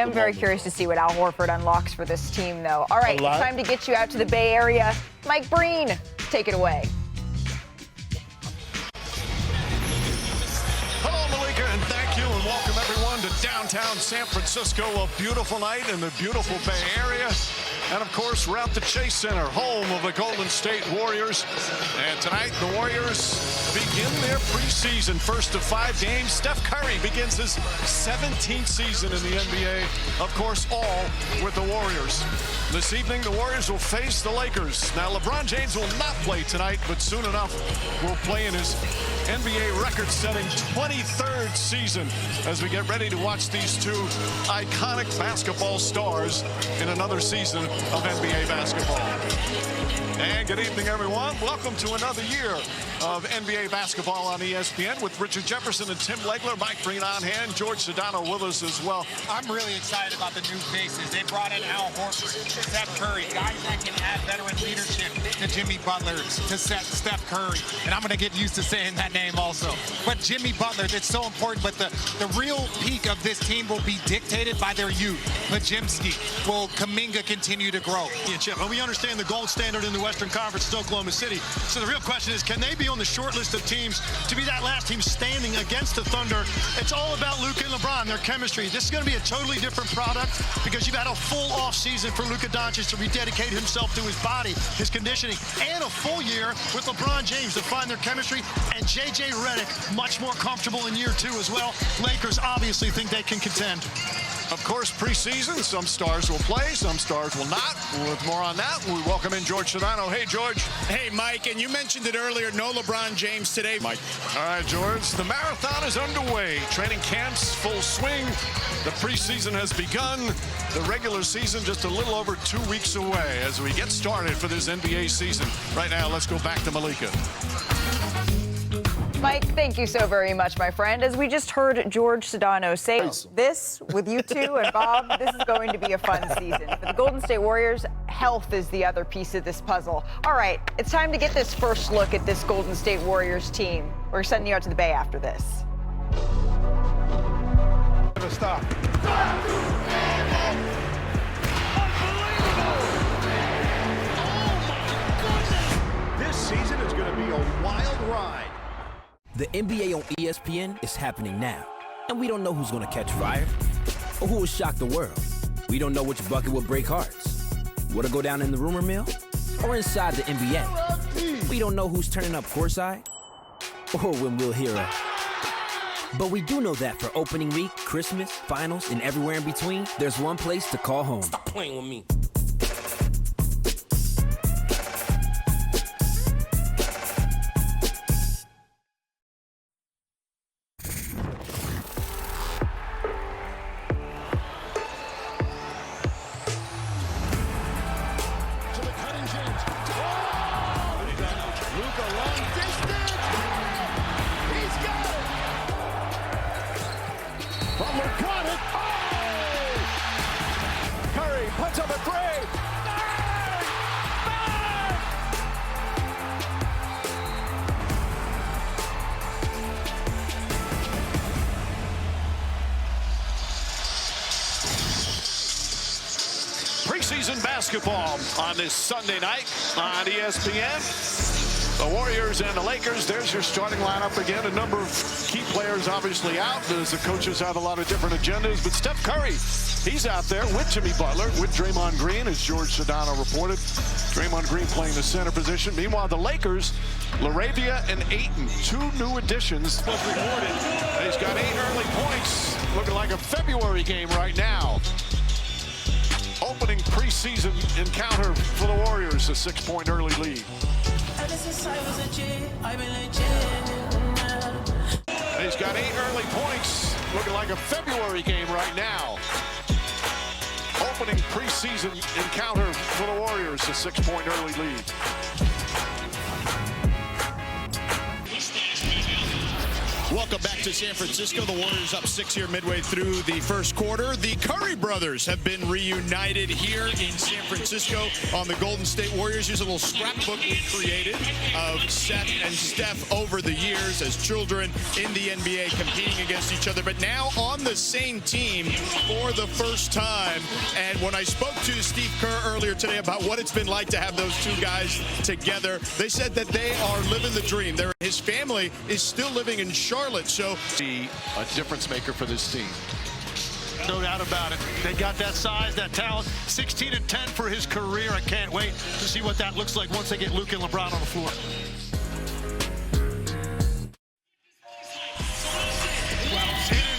I'm very curious to see what Al Horford unlocks for this team, though. All right, it's time to get you out to the Bay Area. Mike Breen, take it away. Hello, Malika, and thank you, and welcome everyone to downtown San Francisco. A beautiful night in the beautiful Bay Area. And, of course, we're at the Chase Center, home of the Golden State Warriors. And tonight, the Warriors begin their preseason. First of 5 games, Steph Curry begins his 17th season in the NBA. Of course, all with the Warriors. This evening, the Warriors will face the Lakers. Now, LeBron James will not play tonight, but soon enough will play in his NBA record-setting 23rd season as we get ready to watch these two iconic basketball stars in another season of NBA basketball. And good evening, everyone. Welcome to another year of NBA basketball on ESPN with Richard Jefferson and Tim Legler, Mike Breen on hand, George Sedano with us as well. I'm really excited about the new faces. They brought in Al Horford, Steph Curry, guys that can add veteran leadership to Jimmy Butler, to Steph Curry. And I'm going to get used to saying that name also. But Jimmy Butler, it's so important. But the real peak of this team will be dictated by their youth. Pajimski, will Kuminga continue to grow? Yeah, Chip, and we understand the gold standard in the Western Conference is Oklahoma City. So the real question is, can they be on the short list of teams to be that last team standing against the Thunder? It's all about Luka and LeBron, their chemistry. This is going to be a totally different product because you've had a full off season for Luka Doncic to rededicate himself to his body, his conditioning, and a full year with LeBron James to find their chemistry, and JJ Redick much more comfortable in year 2 as well. Lakers obviously think they can contend. Of course, preseason, some stars will play, some stars will not. With more on that, we welcome in George Sedano. Hey, George. Hey, Mike, and you mentioned it earlier, no LeBron James today, Mike. All right, George, the marathon is underway. Training camps full swing. The preseason has begun. The regular season just a little over 2 weeks away as we get started for this NBA season. Right now, let's go back to Malika. Mike, thank you so very much, my friend. As we just heard George Sedano say, this, with you two and Bob, this is going to be a fun season. For the Golden State Warriors, health is the other piece of this puzzle. All right, it's time to get this first look at this Golden State Warriors team. We're sending you out to the Bay after this. Stop. This season is going to be a wild ride. The NBA on ESPN is happening now, and we don't know who's going to catch fire or who will shock the world. We don't know which bucket will break hearts. What'll go down in the rumor mill or inside the NBA. We don't know who's turning up courtside or when we'll hear a. But we do know that for opening week, Christmas, finals, and everywhere in between, there's one place to call home. Stop playing with me. Butler got it. Oh! Curry puts up a three. Preseason basketball on this Sunday night on ESPN. The Warriors and the Lakers, there's your starting lineup again. A number of key players obviously out as the coaches have a lot of different agendas. But Steph Curry, he's out there with Jimmy Butler, with Draymond Green, as George Sedano reported. Draymond Green playing the center position. Meanwhile, the Lakers, LaRavia and Ayton, 2 new additions. Was rewarded. He's got 8 early points. Looking like a February game right now. Opening preseason encounter for the Warriors, a 6-point early lead. He's got 8 early points. Looking like a February game right now. Opening preseason encounter for the Warriors, a 6-point early lead. Well, Welcome back to San Francisco. The Warriors up 6 here midway through the first quarter. The Curry brothers have been reunited here in San Francisco on the Golden State Warriors. Here's a little scrapbook we created of Seth and Steph over the years as children in the NBA competing against each other, but now on the same team for the first time. And when I spoke to Steve Kerr earlier today about what it's been like to have those two guys together, they said that they are living the dream. His family is still living in Charlotte, so Be a difference maker for this team. No doubt about it. They got that size, that talent. 16 and 10 for his career. I can't wait to see what that looks like once they get Luka and LeBron on the floor.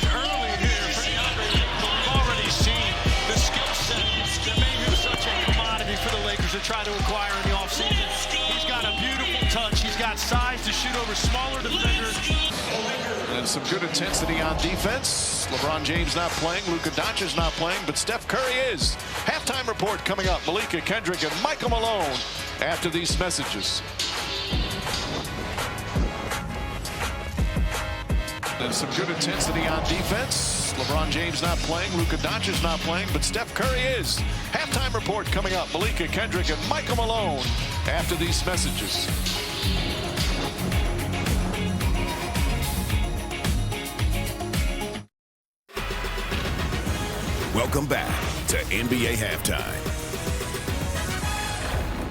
Early here for DeAndre. We've already seen the skill set that made him such a commodity for the Lakers to try to acquire in the offseason. He's got a beautiful touch. He's got size to shoot over smaller defenders. And some good intensity on defense. LeBron James not playing, Luka Doncic not playing, but Steph Curry is. Halftime report coming up. Malika Kendrick and Michael Malone after these messages. And some good intensity on defense. LeBron James not playing, Luka Doncic not playing, but Steph Curry is. Halftime report coming up. Malika Kendrick and Michael Malone after these messages. Welcome back to NBA Halftime.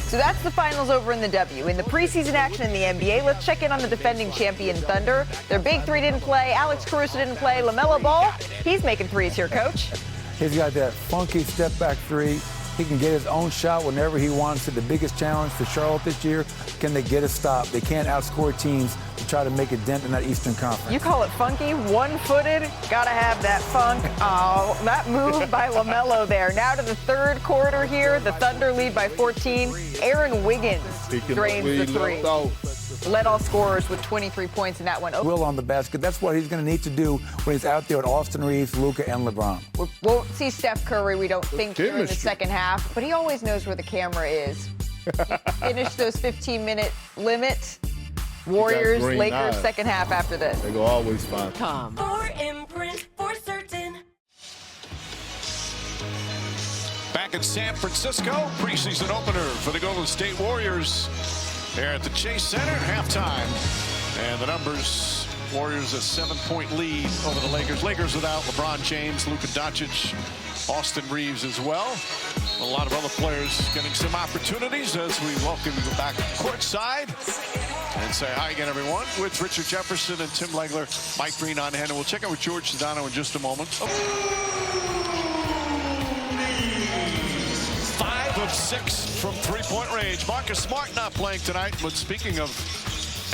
So that's the finals over in the W. In the preseason action in the NBA, let's check in on the defending champion Thunder. Their big three didn't play. Alex Caruso didn't play. LaMelo Ball, he's making threes here, Coach. He's got that funky step-back three. He can get his own shot whenever he wants it. The biggest challenge for Charlotte this year, can they get a stop? They can't outscore teams to try to make a dent in that Eastern Conference. You call it funky, one-footed, gotta have that funk. Oh, that move by LaMelo there. Now to the third quarter here, the Thunder lead by 14. Aaron Wiggins drains the three. Led all scorers with 23 points in that one. Will on the basket. That's what he's going to need to do when he's out there with Austin Reeves, Luka, and LeBron. We won't see Steph Curry, we don't think, here in the second half, but he always knows where the camera is. He finished those 15-minute limit. Warriors, Lakers, second half after this. They go always fine. For imprint, for certain. Back in San Francisco, preseason opener for the Golden State Warriors. Here at the Chase Center, halftime. And the numbers, Warriors a 7-point lead over the Lakers. Lakers without LeBron James, Luka Doncic, Austin Reeves as well. A lot of other players getting some opportunities as we welcome you back courtside. And say hi again, everyone, with Richard Jefferson and Tim Legler, Mike Green on hand. And we'll check in with George Sedano in just a moment. 5 of 6 from three-point range. Marcus Smart not playing tonight, but speaking of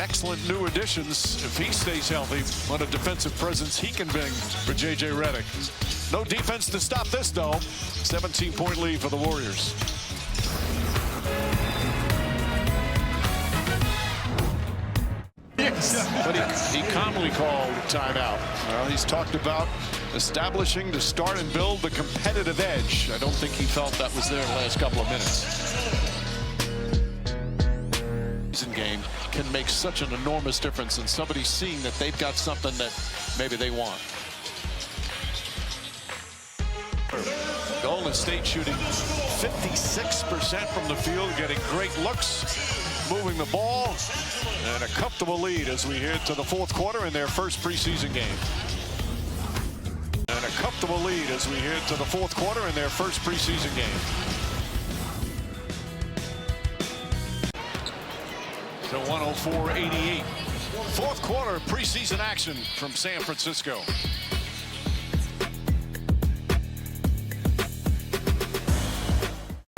excellent new additions, if he stays healthy, what a defensive presence he can bring for J.J. Redick. No defense to stop this, though. 17-point lead for the Warriors. But he calmly called timeout. Well, he's talked about establishing to start and build the competitive edge. I don't think he felt that was there in the last couple of minutes. Season game can make such an enormous difference in somebody seeing that they've got something that maybe they want. Golden State shooting 56% from the field, getting great looks, moving the ball, and a comfortable lead as we head to the fourth quarter in their first preseason game. And a comfortable lead as we head to the fourth quarter in their first preseason game. So 104-88. Fourth quarter preseason action from San Francisco.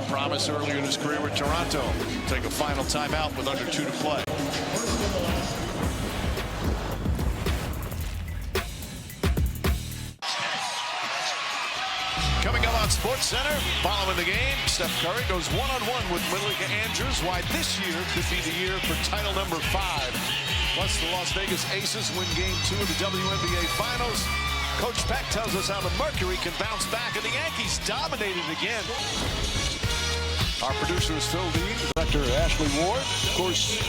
Promise earlier in his career with Toronto. Take a final timeout with under 2 to play. Coming up on SportsCenter, following the game, Steph Curry goes one-on-one with Malika Andrews. Why this year could be the year for title number 5. Plus, the Las Vegas Aces win Game 2 of the WNBA Finals. Coach Peck tells us how the Mercury can bounce back, and the Yankees dominated again. Our producer is Phil Dean, director Ashley Ward. Of course,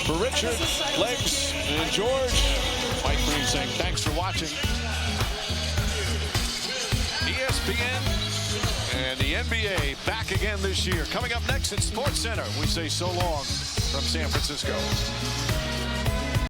for Richard, Legs, and George, Mike Green saying thanks for watching. ESPN and the NBA back again this year. Coming up next at SportsCenter, we say so long from San Francisco.